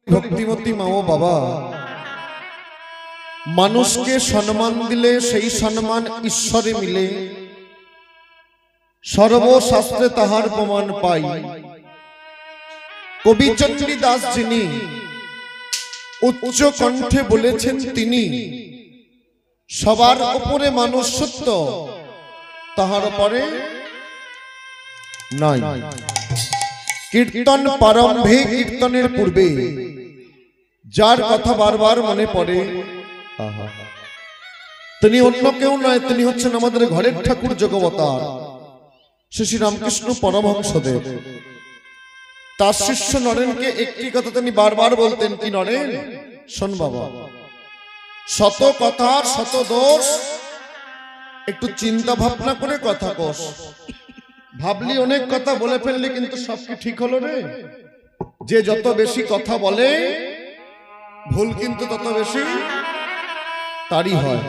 ভক্তিমতী মা ও বাবা, মানুষকে সম্মান দিলে সেই সম্মান ঈশ্বরে মিলে, সর্বশাস্ত্রে তাহার প্রমাণ পাই। কবি চন্দ্রী দাস যিনি উচ্চ কণ্ঠে বলেছেন, তিনি সবার উপরে মানুষ সত্য, তাহার উপরে নাই। কীর্তন প্রারম্ভে, কীর্তনের পূর্বে যার কথা বারবার মনে পড়ে, তিনি অন্য কেউ নয়, তিনি হচ্ছেন আমাদের ঘরের ঠাকুর যোগবতার শ্রী রামকৃষ্ণ পরমহংসদেব। তার শিষ্য নরেনকে একটি কথা তিনি বারবার বলতেন, কি নরেন শোন বাবা, শত কথার শত দোষ, একটু চিন্তা ভাবনা করে কথা কস। ভাবলি অনেক কথা বলে ফেললি, কিন্তু সব কি ঠিক হলো রে? যে যত বেশি কথা বলে ভুল কিন্তু তত বেশি তারই হয়।